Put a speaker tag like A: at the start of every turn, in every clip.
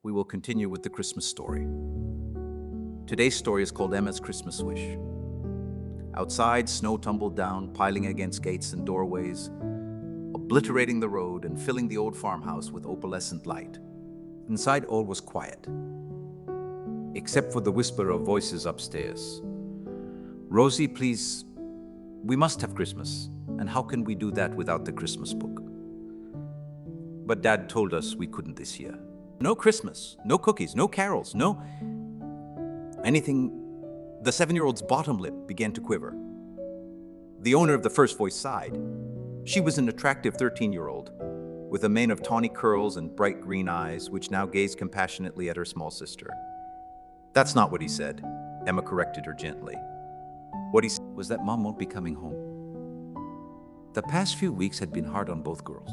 A: we will continue with the Christmas story. Today's story is called Emma's Christmas Wish. Outside, snow tumbled down, piling against gates and doorways, obliterating the road and filling the old farmhouse with opalescent light. Inside, all was quiet, except for the whisper of voices upstairs. "Rosie, please, we must have Christmas. And how can we do that without the Christmas book?" But Dad told us we couldn't this year. No Christmas, no cookies, no carols, no anything. The 7-year-old's bottom lip began to quiver. The owner of the first voice sighed. She was an attractive 13-year-old, with a mane of tawny curls and bright green eyes, which now gazed compassionately at her small sister. "That's not what he said," Emma corrected her gently. "What he said was that Mom won't be coming home." The past few weeks had been hard on both girls.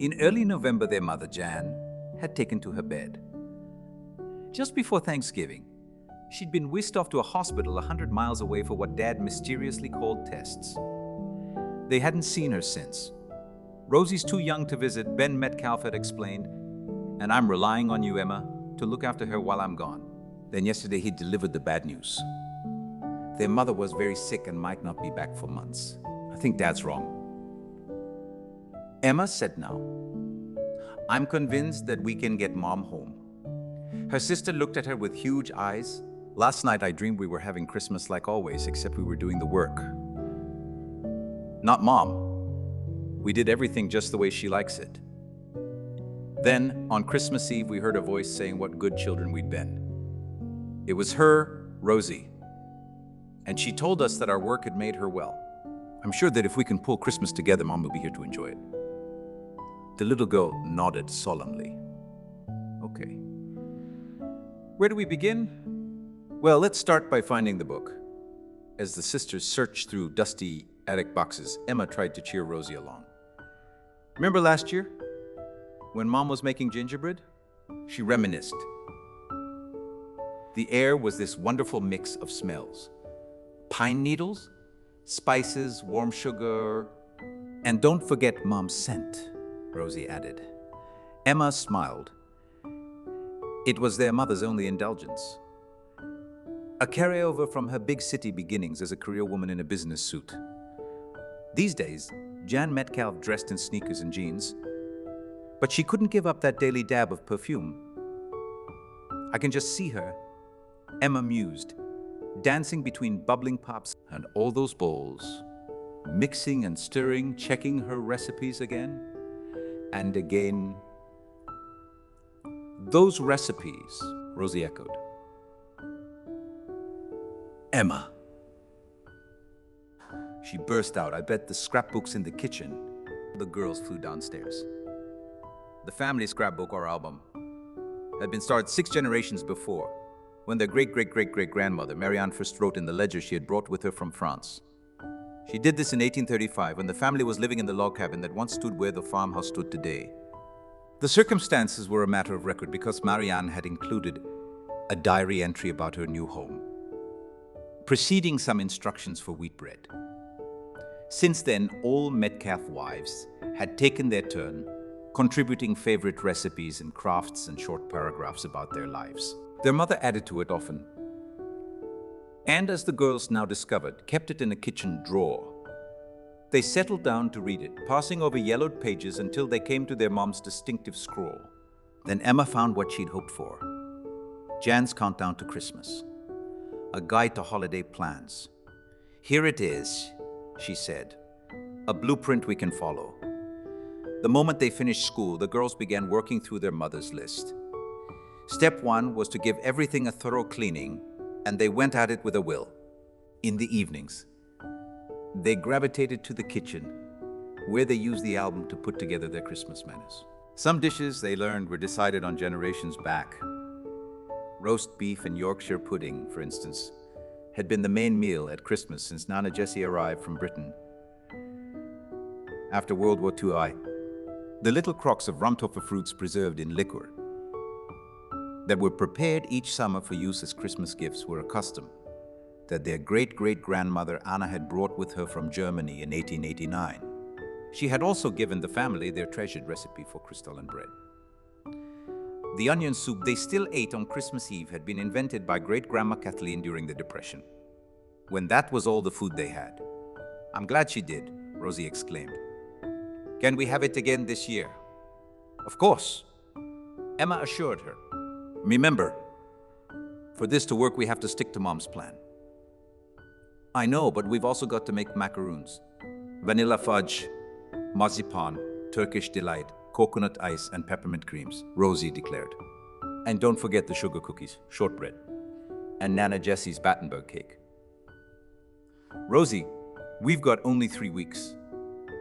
A: In early November, their mother, Jan, had taken to her bed. Just before Thanksgiving, she'd been whisked off to a hospital 100 miles away for what Dad mysteriously called tests. They hadn't seen her since. "Rosie's too young to visit," Ben Metcalf had explained, "and I'm relying on you, Emma, to look after her while I'm gone." Then yesterday he delivered the bad news. Their mother was very sick and might not be back for months. "I think Dad's wrong," Emma said now. "I'm convinced that we can get Mom home." Her sister looked at her with huge eyes. "Last night I dreamed we were having Christmas like always, except we were doing the work. Not Mom. We did everything just the way she likes it." Then, on Christmas Eve, we heard a voice saying what good children we'd been. It was her, Rosie. And she told us that our work had made her well. "I'm sure that if we can pull Christmas together, Mom will be here to enjoy it." The little girl nodded solemnly. "Okay. Where do we begin? Well, let's start by finding the book." As the sisters searched through dusty attic boxes, Emma tried to cheer Rosie along. "Remember last year, when Mom was making gingerbread?" She reminisced. The air was this wonderful mix of smells. Pine needles, spices, warm sugar, and don't forget Mom's scent, Rosie added. Emma smiled. It was their mother's only indulgence. A carryover from her big city beginnings as a career woman in a business suit. These days, Jan Metcalf dressed in sneakers and jeans, but she couldn't give up that daily dab of perfume. "I can just see her," Emma mused, dancing between bubbling pops and all those bowls, mixing and stirring, checking her recipes again and again. "Those recipes," Rosie echoed. "Emma." She burst out. "I bet the scrapbook's in the kitchen." The girls flew downstairs. The family scrapbook, or album, had been started 6 generations before, when their great-great-great-great-grandmother, Marianne, first wrote in the ledger she had brought with her from France. She did this in 1835, when the family was living in the log cabin that once stood where the farmhouse stood today. The circumstances were a matter of record because Marianne had included a diary entry about her new home, preceding some instructions for wheat bread. Since then, all Metcalf wives had taken their turn, contributing favorite recipes and crafts and short paragraphs about their lives. Their mother added to it often, and as the girls now discovered, kept it in a kitchen drawer. They settled down to read it, passing over yellowed pages until they came to their mom's distinctive scroll. Then Emma found what she'd hoped for. Jan's Countdown to Christmas, a guide to holiday plans. "Here it is," she said, "a blueprint we can follow." The moment they finished school, the girls began working through their mother's list. Step 1 was to give everything a thorough cleaning, and they went at it with a will. In the evenings, they gravitated to the kitchen, where they used the album to put together their Christmas menus. Some dishes, they learned, were decided on generations back. Roast beef and Yorkshire pudding, for instance, had been the main meal at Christmas since Nana Jessie arrived from Britain after World War II. The little crocks of Rumtopfer fruits preserved in liquor that were prepared each summer for use as Christmas gifts were a custom that their great-great-grandmother Anna had brought with her from Germany in 1889. She had also given the family their treasured recipe for crystalline bread. The onion soup they still ate on Christmas Eve had been invented by great-grandma Kathleen during the Depression, when that was all the food they had. "I'm glad she did," Rosie exclaimed. "Can we have it again this year?" "Of course," Emma assured her. "Remember, for this to work, we have to stick to Mom's plan." "I know, but we've also got to make macaroons. Vanilla fudge, marzipan, Turkish delight, coconut ice, and peppermint creams," Rosie declared. "And don't forget the sugar cookies, shortbread, and Nana Jessie's Battenberg cake." "Rosie, we've got only 3 weeks,"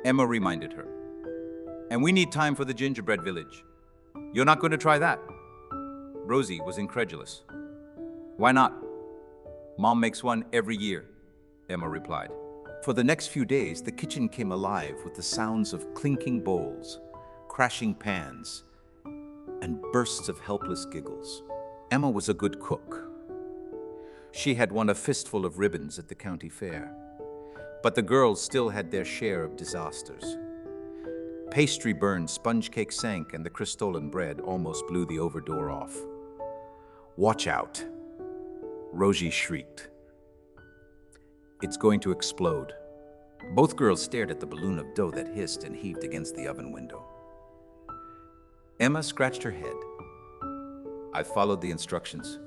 A: Emma reminded her. "And we need time for the gingerbread village. You're not going to try that?" Rosie was incredulous. "Why not? Mom makes one every year," Emma replied. For the next few days, the kitchen came alive with the sounds of clinking bowls, crashing pans, and bursts of helpless giggles. Emma was a good cook. She had won a fistful of ribbons at the county fair. But the girls still had their share of disasters. Pastry burned, sponge cake sank, and the Cristollen bread almost blew the overdoor off. "Watch out," Rosie shrieked. "It's going to explode." Both girls stared at the balloon of dough that hissed and heaved against the oven window. Emma scratched her head. "I followed the instructions."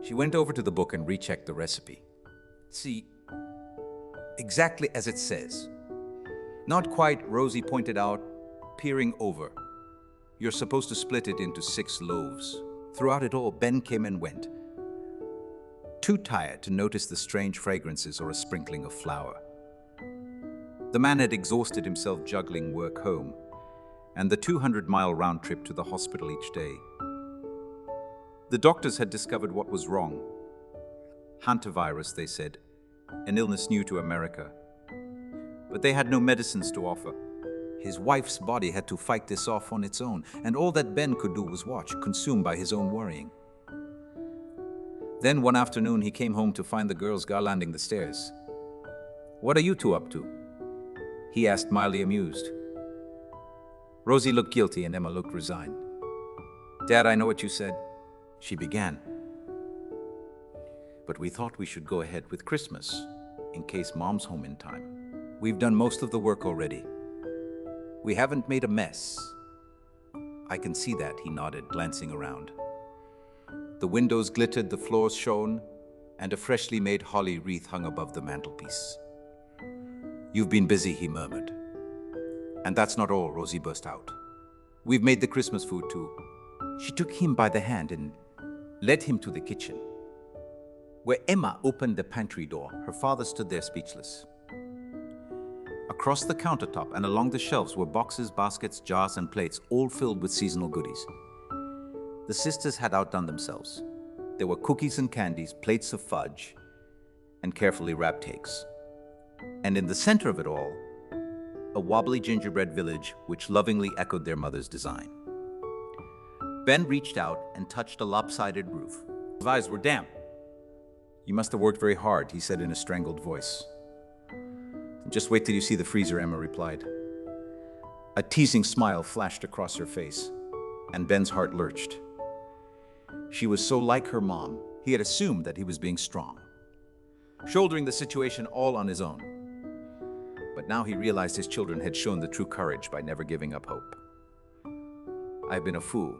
A: She went over to the book and rechecked the recipe. "See, exactly as it says." "Not quite," Rosie pointed out, peering over. "You're supposed to split it into 6 loaves." Throughout it all, Ben came and went, too tired to notice the strange fragrances or a sprinkling of flour. The man had exhausted himself juggling work home and the 200-mile round trip to the hospital each day. The doctors had discovered what was wrong. Hantavirus, they said, an illness new to America. But they had no medicines to offer. His wife's body had to fight this off on its own, and all that Ben could do was watch, consumed by his own worrying. Then one afternoon he came home to find the girls garlanding the stairs. "What are you two up to?" he asked, mildly amused. Rosie looked guilty and Emma looked resigned. "Dad, I know what you said," she began. "But we thought we should go ahead with Christmas, in case Mom's home in time. We've done most of the work already. We haven't made a mess." "I can see that," he nodded, glancing around. The windows glittered, the floors shone, and a freshly made holly wreath hung above the mantelpiece. "You've been busy," he murmured. "And that's not all," Rosie burst out. "We've made the Christmas food too." She took him by the hand and led him to the kitchen. Where Emma opened the pantry door, her father stood there speechless. Across the countertop and along the shelves were boxes, baskets, jars, and plates, all filled with seasonal goodies. The sisters had outdone themselves. There were cookies and candies, plates of fudge, and carefully wrapped cakes. And in the center of it all, a wobbly gingerbread village which lovingly echoed their mother's design. Ben reached out and touched a lopsided roof. His eyes were damp. "You must have worked very hard," he said in a strangled voice. "Just wait till you see the freezer," Emma replied. A teasing smile flashed across her face, and Ben's heart lurched. She was so like her mom, he had assumed that he was being strong, shouldering the situation all on his own. But now he realized his children had shown the true courage by never giving up hope. "I've been a fool,"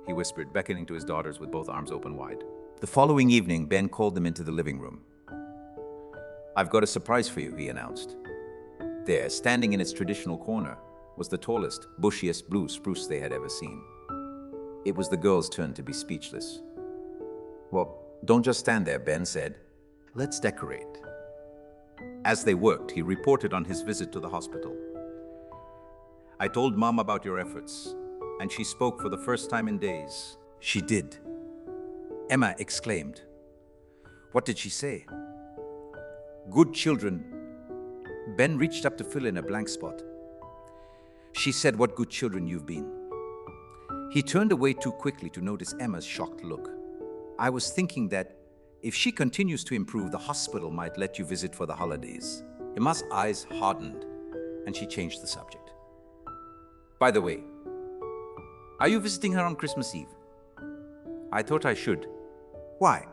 A: he whispered, beckoning to his daughters with both arms open wide. The following evening, Ben called them into the living room. "I've got a surprise for you," he announced. There, standing in its traditional corner, was the tallest, bushiest blue spruce they had ever seen. It was the girls' turn to be speechless. "Well, don't just stand there," Ben said. "Let's decorate." As they worked, he reported on his visit to the hospital. "I told Mom about your efforts, and she spoke for the first time in days." "She did," Emma exclaimed. "What did she say?" "Good children." Ben reached up to fill in a blank spot. "She said, 'What good children you've been.'" He turned away too quickly to notice Emma's shocked look. "I was thinking that if she continues to improve, the hospital might let you visit for the holidays." Emma's eyes hardened, and she changed the subject. "By the way, Are you visiting her on Christmas Eve? I thought I should. Why?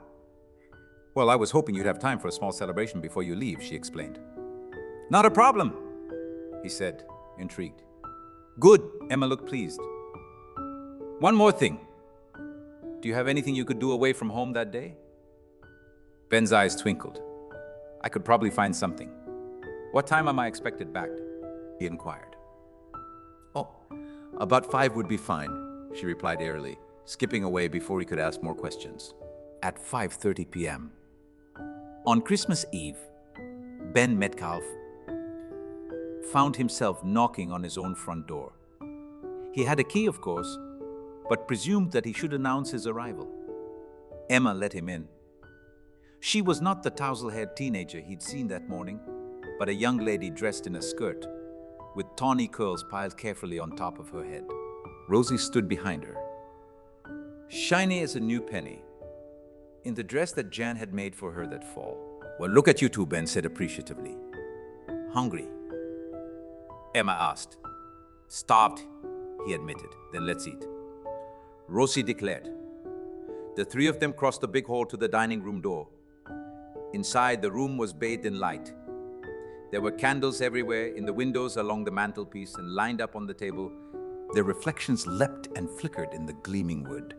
A: Well, I was hoping you'd have time for a small celebration before you leave, she explained. Not a problem, he said, intrigued. Good, Emma looked pleased. One more thing. Do you have anything you could do away from home that day? Ben's eyes twinkled. I could probably find something. What time am I expected back? He inquired. Oh, about 5 would be fine, she replied airily, skipping away before he could ask more questions. At 5:30 p.m. On Christmas Eve, Ben Metcalf found himself knocking on his own front door. He had a key, of course, but presumed that he should announce his arrival. Emma let him in. She was not the tousle-haired teenager he'd seen that morning, but a young lady dressed in a skirt, with tawny curls piled carefully on top of her head. Rosie stood behind her, shiny as a new penny, in the dress that Jan had made for her that fall. Well, look at you two, Ben said appreciatively. Hungry? Emma asked. Starved, he admitted. Then let's eat. Rosie declared. The three of them crossed the big hall to the dining room door. Inside, the room was bathed in light. There were candles everywhere, in the windows, along the mantelpiece, and lined up on the table. Their reflections leapt and flickered in the gleaming wood,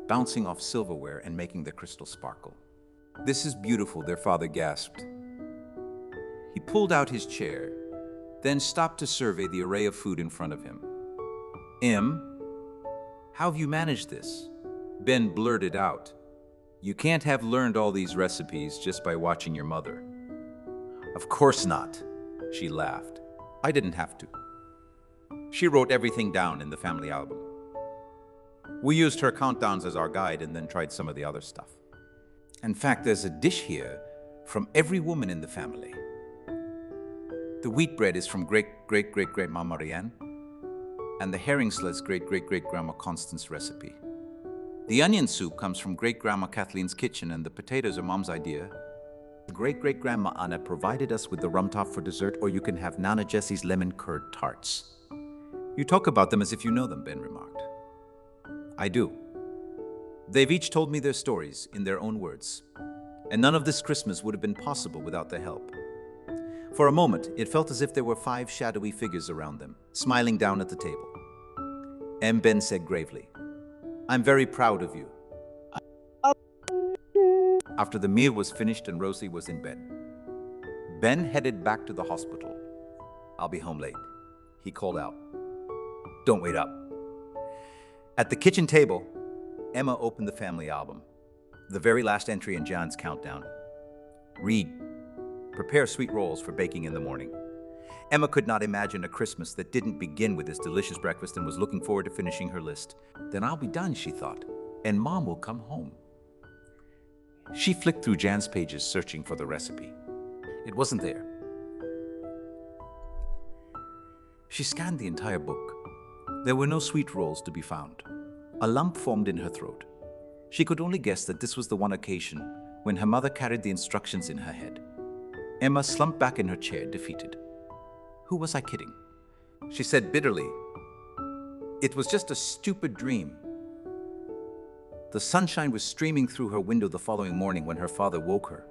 A: bouncing off silverware and making the crystal sparkle. This is beautiful, their father gasped. He pulled out his chair, then stopped to survey the array of food in front of him. How have you managed this? Ben blurted out. You can't have learned all these recipes just by watching your mother. Of course not, she laughed. I didn't have to. She wrote everything down in the family album. We used her countdowns as our guide and then tried some of the other stuff. In fact, there's a dish here from every woman in the family. The wheat bread is from great-great-great-grandma Marianne, and the herring sled's great-great-great-grandma Constance's recipe. The onion soup comes from great-grandma Kathleen's kitchen, and the potatoes are Mom's idea. Great-great-grandma Anna provided us with the rum top for dessert, or you can have Nana Jessie's lemon curd tarts. You talk about them as if you know them, Ben remarked. I do. They've each told me their stories in their own words, and none of this Christmas would have been possible without their help. For a moment, it felt as if there were 5 shadowy figures around them, smiling down at the table. Ben said gravely, I'm very proud of you. After the meal was finished and Rosie was in bed, Ben headed back to the hospital. I'll be home late, he called out. Don't wait up. At the kitchen table, Emma opened the family album, the very last entry in Jan's countdown. Read. Prepare sweet rolls for baking in the morning. Emma could not imagine a Christmas that didn't begin with this delicious breakfast and was looking forward to finishing her list. Then I'll be done, she thought, and Mom will come home. She flicked through Jan's pages searching for the recipe. It wasn't there. She scanned the entire book. There were no sweet rolls to be found. A lump formed in her throat. She could only guess that this was the one occasion when her mother carried the instructions in her head. Emma slumped back in her chair, defeated. Who was I kidding? She said bitterly, it was just a stupid dream. The sunshine was streaming through her window the following morning when her father woke her.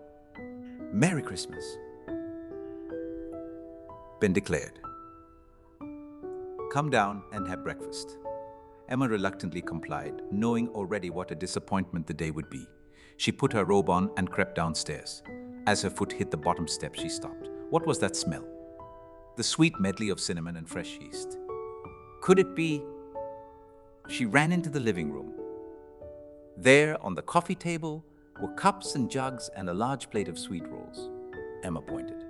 A: Merry Christmas, Ben declared. Come down and have breakfast. Emma reluctantly complied, knowing already what a disappointment the day would be. She put her robe on and crept downstairs. As her foot hit the bottom step, she stopped. What was that smell? The sweet medley of cinnamon and fresh yeast. Could it be? She ran into the living room. There, on the coffee table, were cups and jugs and a large plate of sweet rolls. Emma pointed.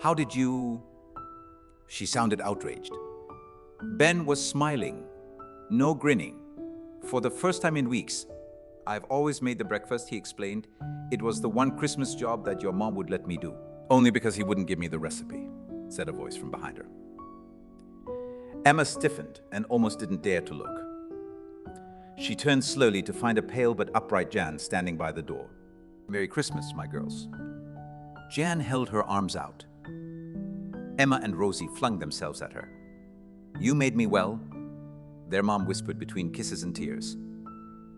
A: How did you? She sounded outraged. Ben was smiling, no grinning. For the first time in weeks, I've always made the breakfast, he explained. It was the one Christmas job that your mom would let me do. Only because he wouldn't give me the recipe, said a voice from behind her. Emma stiffened and almost didn't dare to look. She turned slowly to find a pale but upright Jan standing by the door. Merry Christmas, my girls. Jan held her arms out. Emma and Rosie flung themselves at her. You made me well. their mom whispered between kisses and tears.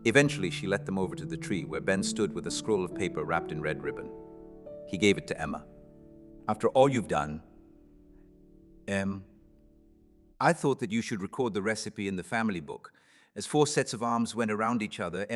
A: Eventually, she led them over to the tree where Ben stood with a scroll of paper wrapped in red ribbon. He gave it to Emma. After all you've done, I thought that you should record the recipe in the family book. As 4 sets of arms went around each other,